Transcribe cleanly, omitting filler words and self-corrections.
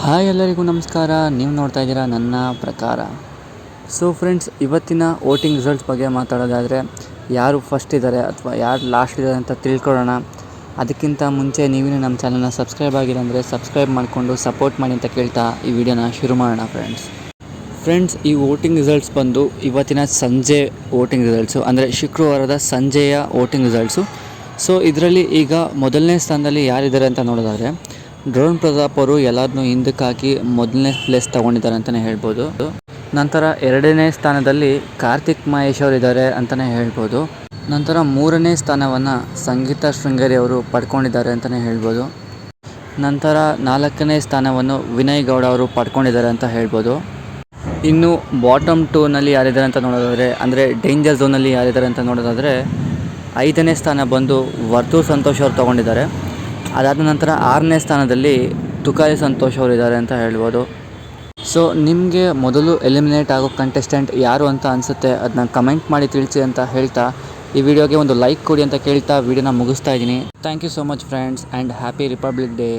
Hi ಎಲ್ಲರಿಗೂ ನಮಸ್ಕಾರ. ನೀವು ನೋಡ್ತಾ ಇದ್ದೀರಾ ನನ್ನ ಪ್ರಕಾರ. ಸೊ ಫ್ರೆಂಡ್ಸ್, ಇವತ್ತಿನ ವೋಟಿಂಗ್ ರಿಸಲ್ಟ್ಸ್ ಬಗ್ಗೆ ಮಾತಾಡೋದಾದರೆ ಯಾರು ಫಸ್ಟ್ ಇದ್ದಾರೆ ಅಥವಾ ಯಾರು ಲಾಸ್ಟ್ ಇದ್ದಾರೆ ಅಂತ ತಿಳ್ಕೊಳ್ಳೋಣ. ಅದಕ್ಕಿಂತ ಮುಂಚೆ ನೀವಿನ್ನೂ ನಮ್ಮ ಚಾನಲ್ನ ಸಬ್ಸ್ಕ್ರೈಬ್ ಆಗಿಲ್ಲ ಅಂದರೆ ಸಬ್ಸ್ಕ್ರೈಬ್ ಮಾಡಿಕೊಂಡು ಸಪೋರ್ಟ್ ಮಾಡಿ ಅಂತ ಕೇಳ್ತಾ ಈ ವಿಡಿಯೋನ ಶುರು ಮಾಡೋಣ ಫ್ರೆಂಡ್ಸ್, ಈ ವೋಟಿಂಗ್ ರಿಸಲ್ಟ್ಸ್ ಬಂದು ಇವತ್ತಿನ ಸಂಜೆ ವೋಟಿಂಗ್ ರಿಸಲ್ಟ್ಸು, ಅಂದರೆ ಶುಕ್ರವಾರದ ಸಂಜೆಯ ವೋಟಿಂಗ್ ರಿಸಲ್ಟ್ಸು. ಸೊ ಇದರಲ್ಲಿ ಈಗ ಮೊದಲನೇ ಸ್ಥಾನದಲ್ಲಿ ಯಾರಿದ್ದಾರೆ ಅಂತ ನೋಡೋದಾದರೆ ಡ್ರೋನ್ ಪ್ರತಾಪ್ ಅವರು ಎಲ್ಲರನ್ನೂ ಹಿಂದಕ್ಕೆ ಹಾಕಿ ಮೊದಲನೇ ಪ್ಲೇಸ್ ತೊಗೊಂಡಿದ್ದಾರೆ ಅಂತಲೇ ಹೇಳ್ಬೋದು. ನಂತರ ಎರಡನೇ ಸ್ಥಾನದಲ್ಲಿ ಕಾರ್ತಿಕ್ ಮಹೇಶ್ ಅವರು ಇದ್ದಾರೆ ಅಂತಲೇ ಹೇಳ್ಬೋದು. ನಂತರ ಮೂರನೇ ಸ್ಥಾನವನ್ನು ಸಂಗೀತ ಶೃಂಗೇರಿ ಅವರು ಪಡ್ಕೊಂಡಿದ್ದಾರೆ ಅಂತಲೇ ಹೇಳ್ಬೋದು. ನಂತರ ನಾಲ್ಕನೇ ಸ್ಥಾನವನ್ನು ವಿನಯ್ ಗೌಡ ಅವರು ಪಡ್ಕೊಂಡಿದ್ದಾರೆ ಅಂತ ಹೇಳ್ಬೋದು. ಇನ್ನು ಬಾಟಮ್ 2ನಲ್ಲಿ ಯಾರಿದ್ದಾರೆ ಅಂತ ನೋಡೋದಾದರೆ, ಅಂದರೆ ಡೇಂಜರ್ ಝೋನಲ್ಲಿ ಯಾರಿದ್ದಾರೆ ಅಂತ ನೋಡೋದಾದರೆ ಐದನೇ ಸ್ಥಾನ ಬಂದು ವರ್ತೂರ್ ಸಂತೋಷ್ ಅವರು ತೊಗೊಂಡಿದ್ದಾರೆ. ಅದಾದ ನಂತರ ಆರನೇ ಸ್ಥಾನದಲ್ಲಿ ತುಕಾಲಿ ಸಂತೋಷ್ ಅವರು ಇದ್ದಾರೆ ಅಂತ ಹೇಳ್ಬೋದು. ಸೊ ನಿಮಗೆ ಮೊದಲು ಎಲಿಮಿನೇಟ್ ಆಗೋ ಕಂಟೆಸ್ಟೆಂಟ್ ಯಾರು ಅಂತ ಅನಿಸುತ್ತೆ, ಅದನ್ನ ಕಮೆಂಟ್ ಮಾಡಿ ತಿಳಿಸಿ ಅಂತ ಹೇಳ್ತಾ ಈ ವಿಡಿಯೋಗೆ ಒಂದು ಲೈಕ್ ಕೊಡಿ ಅಂತ ಕೇಳ್ತಾ ವಿಡಿಯೋನ ಮುಗಿಸ್ತಾ ಇದ್ದೀನಿ. Thank you so much friends and happy Republic day.